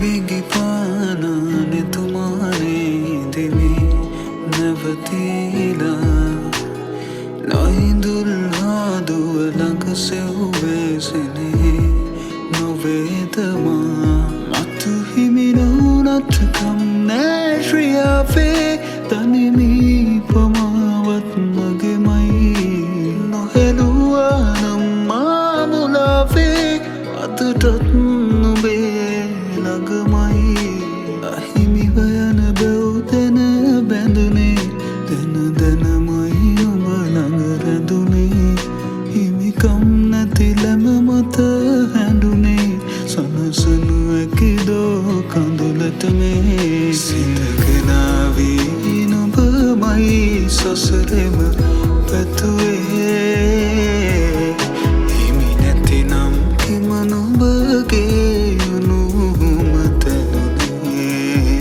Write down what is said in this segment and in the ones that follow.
විගිපානනෙ තුමානේ දිවි නැවතිලා නොහිඳුල් හාදුව ළඟ සෙව්වේසනේ නොවේදමා මතු හිමිනුනට කම්නෑ ශ්‍රියාවේ තනිමී පමාවත් මගෙමයි නොහෙළුවානම් මාමුලාවේ අතටත් නුබේ ළඟමයි අහිමිව යන බැව්තැන බැඳුනේ දැන දැනමයි නුඹ ළඟ රැඳුනේ හිමිකම් නැති ලැම මත හැඬුනේ සනසනු ඇකිදෝ කඳුලට මේ සිතගෙනාවී නුඹමයි සසරෙම පැතුවේ හිමි නැතිනම් හිම නුඹගේ උණුහුම තැනුනේ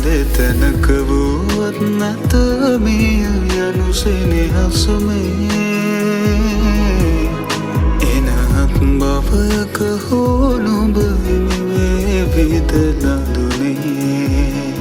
දෙතැනක වුවත් නැත මේ යනු සෙනෙහසමේ එනහත් බවයක හෝ නුඹ හිමිවේ විදලා දුනේ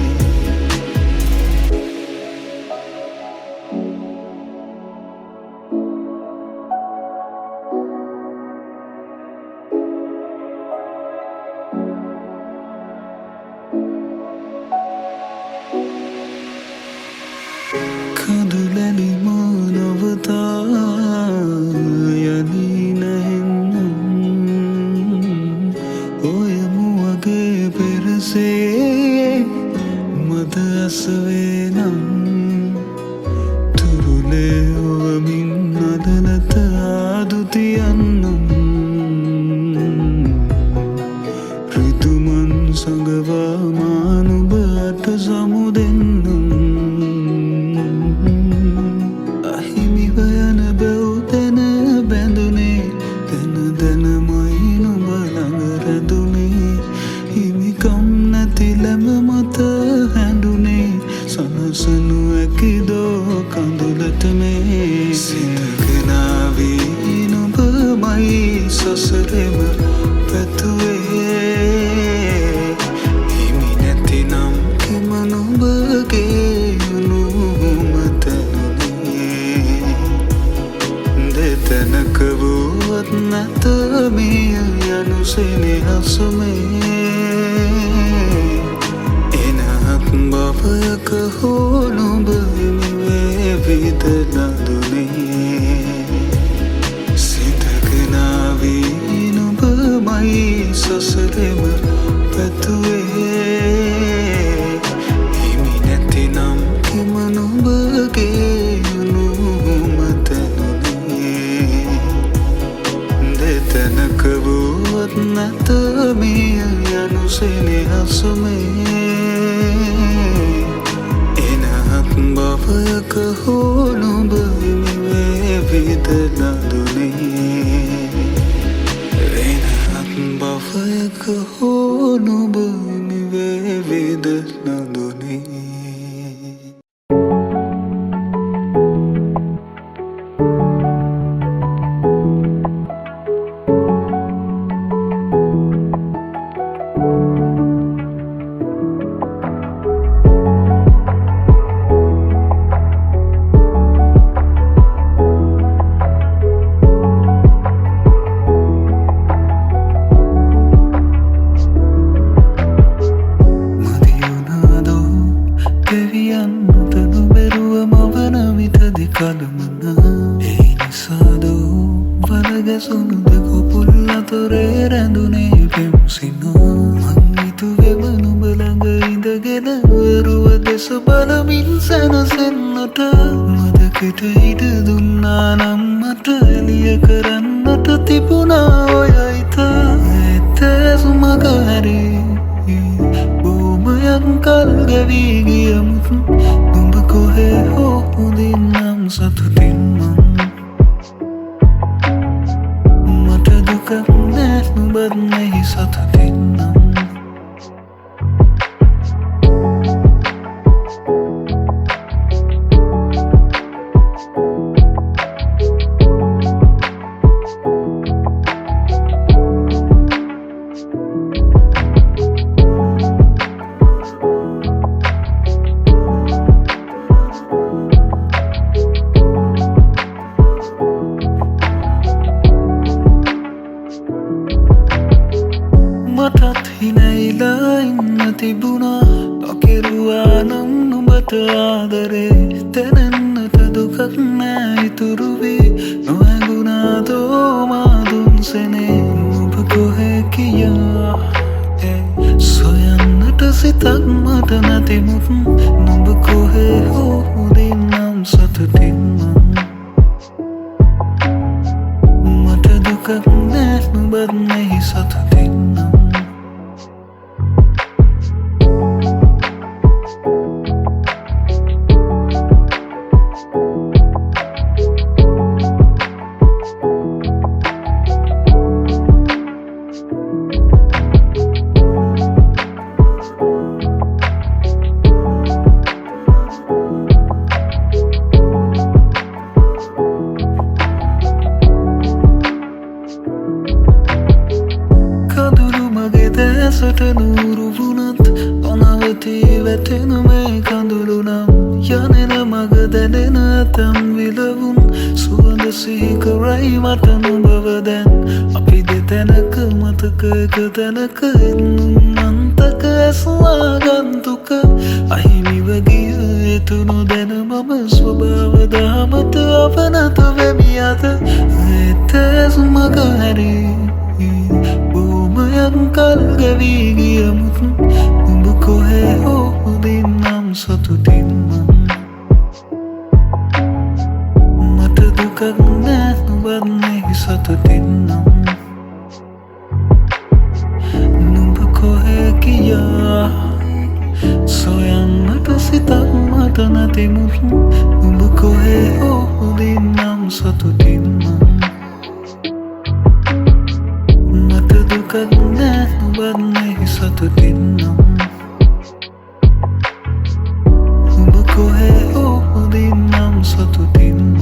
කඳුලැලි මානවතා යලී නැහෙන්නම් ඔය මුවගේ පෙරසේ මද අසවේ නම් තුරුලේ ඔවමින් අදනත ආදුතියන්නම් රිතුමන් සඟවා මානුබට සමුදෙන්නම් ලැම මත හැඬුනේ සනසනු ඇකිදෝ කඳුලට මේ සිතගෙනාවී නුඹමයි සසරෙම පැතුවේ හිමි නැතිනම් හිම නුඹගේ උණුහුම තැනුනේ දෙතැනක වුවත් නැත මේ යනු සෙනෙහසමේ බවයක හෝ නුඹ හිමිවේ විදලා දුනේ සිතගෙනාවී නුඹමයි සසරෙම පැතුවේ හිමි නැතිනම් හිම නුඹගේ උණුහුම තැනුනේ දෙතැනක වුවත් නැත මේ යනු සෙනෙහසමේ බවයක හෝ නුඹ හිමිවේ විදලා දුනේ වෙනත් බවයක හෝ නුඹ හිමිවේ විදලා දුනේ කලමන ඒ නිසාදෝ වලගැසුණු දෙකොපුල් අතරේ රැඳුනේ පෙම්සිනා මං හිතුවෙම නුඹ ළඟ ඉඳගෙන වරුව දෙස බලමින් සැනසෙන්නට මදකට ඉඩ දුන්නා නම් මට එළිය කරන්නට තිබුණා ඔය හිත ඇත්තසුමක හැරී බොහොමයක් කල් ගෙවී ගියමුත් නුඹ කොහේ හෝ හොඳින් නම් සතුටින් මට දුකක් නෑ නුඹත් නැහි සතුටින් නම් මටත් හිනැයිලා ඉන්න තිබුණා නොකෙරුවා නම් නුඹට ආදරේ දැනෙන්නට දුකක් නෑ ඉතුරු වී නොහැඟුණාදෝ මාදුන් සෙනේ නුඹ කොහේ කියා සොයන්නට සිතක් මට නැතිමුත් නුඹ කොහේ හෝ උදින්නම් සතුටින්ම මට දුකක් නෑ නුඹත් මෙහි සතුටින්නම් සට නූරු වුණත් නොනවතී වැටෙන මේ කඳුළු නම් යනෙන මග දැනෙන ඇතම් විලවුන් සුවඳ සිහි කරයි මට නුඹව දැන් අපි දෙතැනක මතක එක තැනක එන්නුම් අන්තක ඇස්වා ගන්තුක අහිමිව ගිය එතුණු දැන මම ස්වභාව දහමට අපනත වෙමි අත එත ඇස් මග හැරී කල් ගවී ගියමුත් උඹ කොහේ හෝ උදින්නම් සතුටින්ම මට දුකක් නෑ නුඹත් මෙහි සතුටින්නම් නුඹ කොහේ කියා සොයන්නට සිතක් මට නැතිමුත් උඹ කොහේ හෝ උදින්නම් සතුටින්ම දුකක් නෑ නුඹත් මෙහි සතුටින්නම් උඹ කොහේ හෝ උදින්නම් සතුටින්නම්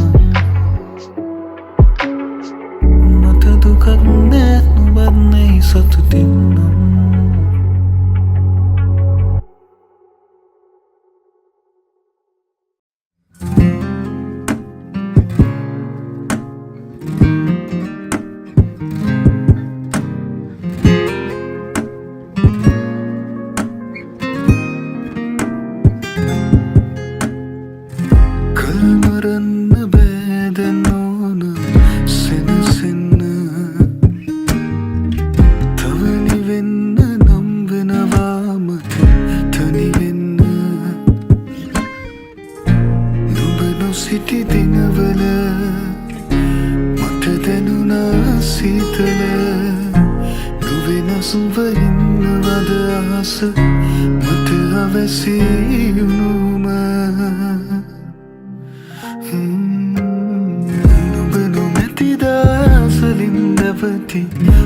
මට දුකක් නෑ නුඹත් මෙහි සතුටින්නම් සිටි දිනවල මට දැනුණා සීතල නොවෙනස්ව ඉන්නවද අහස මට අවැසි වුණුම නුඹ නොමැති දාසලින් දැවති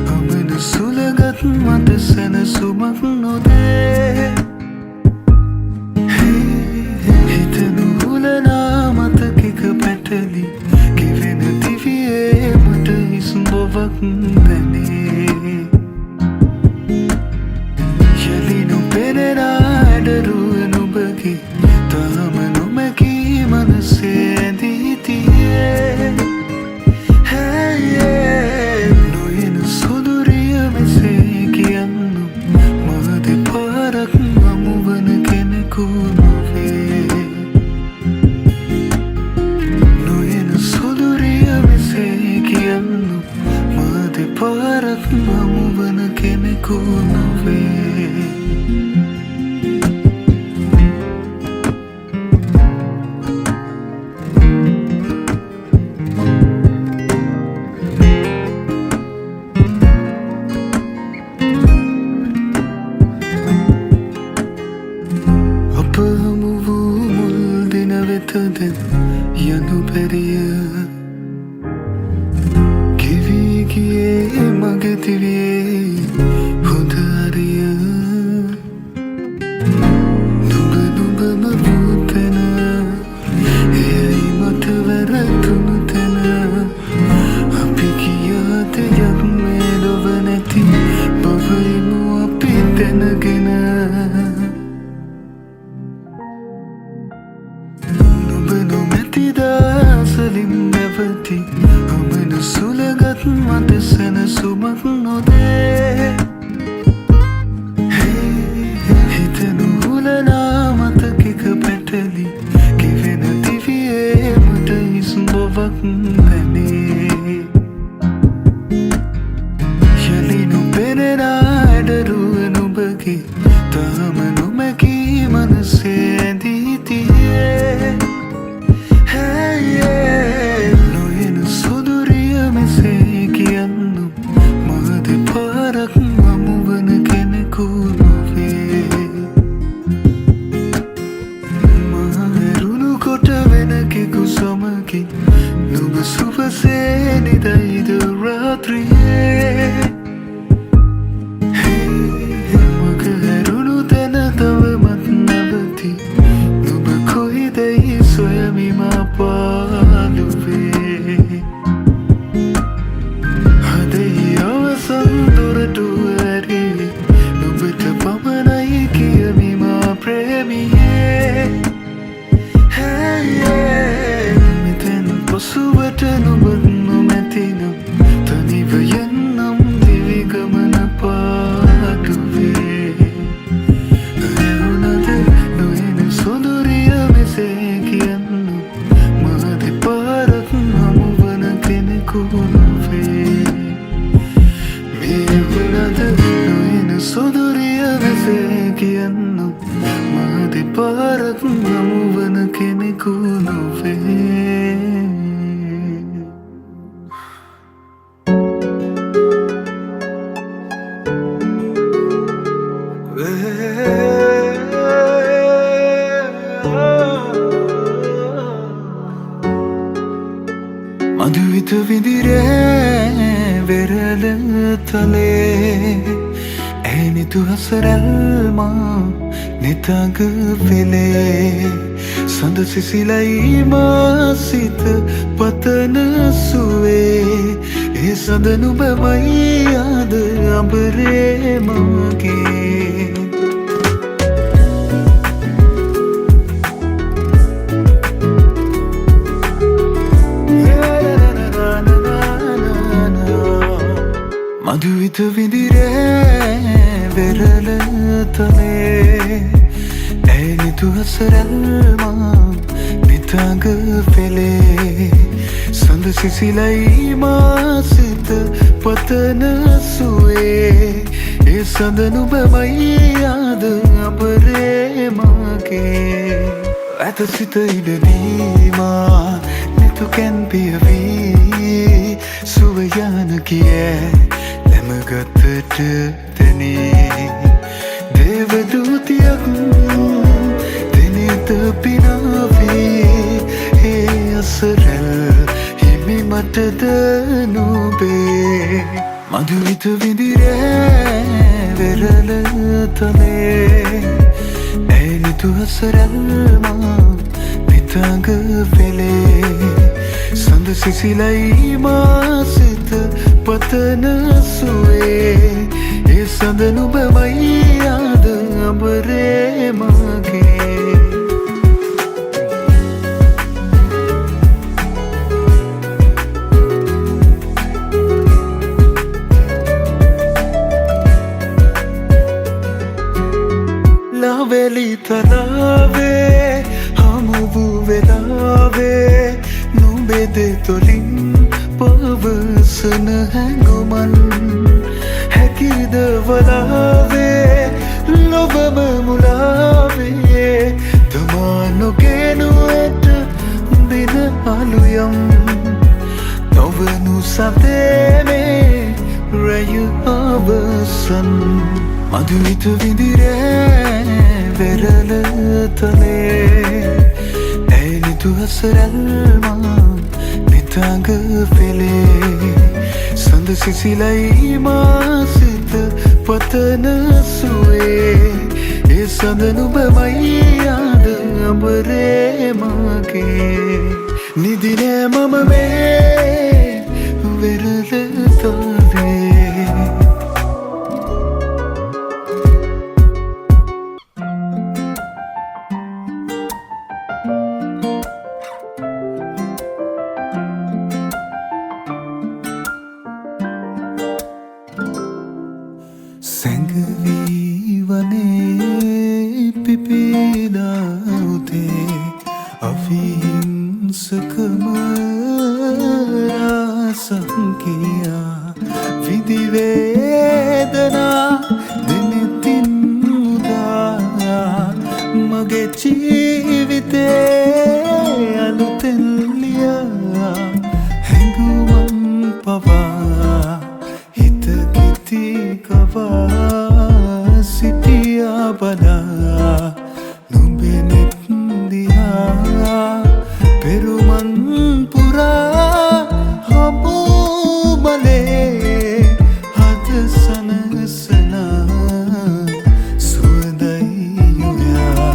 අමන සුළගත් මට සැනසුමක් නොදේ පැටලි ගෙවෙන දිවියේ මට හිස්බොවක් දැනේ යලි නොපෙනෙන අඩරුව නුඹගේ තාම නොමැකී මනසේ ඇඳී තියේ නොයන සොදුරිය මෙසේ කියන්නු මා දෙපාරක් හමුවන කෙනෙකු නොවේ පාරක් හමුවන කෙනෙකු නොවේ අප හමු වූ මුල් දින වෙතද යනු බැරිය මගේ තිරියේ හොඳ අරිය නුඹ නුඹම වූ තැන එයයි මට වැරදුණු තැන අපි කියාද යන්නේ ලොව නැති බවයිමු අපි දැනගෙන නුඹ නොමැති දාසලින් නැවති අමන සුළගත් මට සැනසුමක් නොදේ සොදුරිය වෙසේ කියන්න මාදි පාරක් නමුවන කෙනෙකු නොවේ මදුවිත විදිරේ වෙරළ තලේ ඇනිතු හසරල්මා නිතග වෙලේ සඳ සිසිලයි මාසිත පතන සුවේ ඒ සඳ නුබමයි ආද අඹරේ මගේ මදුවිත විදිරේ වෙරළ තලේ ඇනිතු හසරල්මා නිතග වෙලේ සඳ සිසිලයි මාසිත පතන සුවේ ඒ සඳ නුබමයි ආද අඹරේ මගේ ඇත සිත ඉඩදීමා නිතු කැන් පියවී සුවයන කිය ගතට තැනේ දේවදූතියක් දෙනෙත පිනාවේ ඒ අසරැල් හිමි මටද නොබේ මදුවිත විදිරේ වෙරළ තලේ ඇනිතු හසරල්මා නිතග වෙලේ සඳ සිසිලයි මාසිත පතන සුවේ ඒ සඳ නුබමයි ආද අඹරේ මගේ ලවෙලි තලාවේ හමුවූ වෙලාවේ නුඹෙදේ තොලින් පවසන හැඟුමන් හැකිද වලාවේ ලොවම මුලාවේ තමා නොගෙනුවට දින අලුයම් නොවනු සතේනේ රැය අවසන් මදුවිත විදිරේ වෙරළ තලේ ඇනිතු හසරල්මා නිතග වෙලේ සඳ සිසිලයි මාසිත පතන සුවේ ඒ සඳ නුබමයි ආද අඹරේ මගේ නිදිනෑ මම මේ වෙරළ තලේ සැඟවී වනේ පිපිලා උදේ අවිහිංසකම රසංකියා විදිවේදනා දෙනෙතින් මුදා මගේ ජීවිතේ අලුතෙන් ලියා හැඟුමන් පවා හිත කිති කවා සිටියා බලා නුඹෙනෙත් දිහා පෙරුමන් පුරා හමු මලේ හද සනසනා සුවඳයි යුයා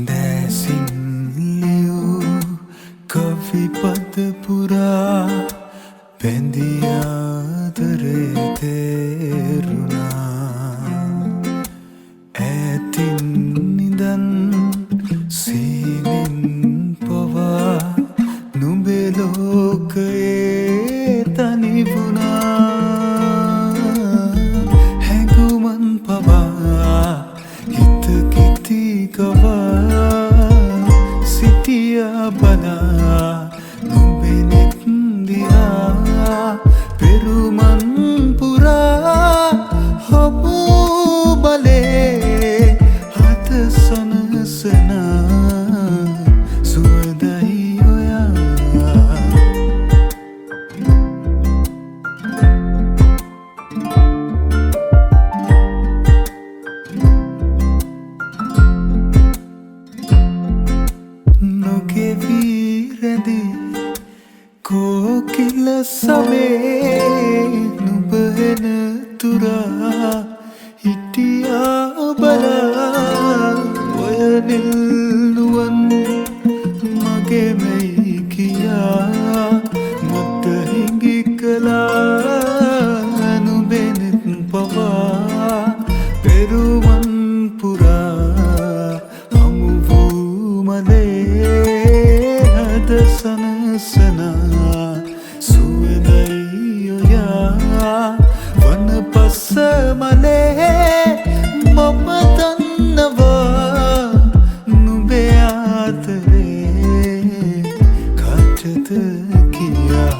දැසින් ප්‍රීතිකවා සිටියා බලා නුඹෙනෙත් දිහා පෙරුමන් පුරා හමු බලේ හත සනසනා සුවදයි ඔයා නොගෙවී කෝකිල සමේ නුඹ එන තුරා හිටියා බලා ඔය නිල්නුවන් මගේ මෙයි කියා මත හිඟි කළා නුඹෙනෙත් පවා පෙරුමන් පුරා හමු වූ මලේ හද සනසනා සුවදයි ඔයා වන පස්ස මලේ මම දන්නවා නුඹේ ආතරේ කාටද කියා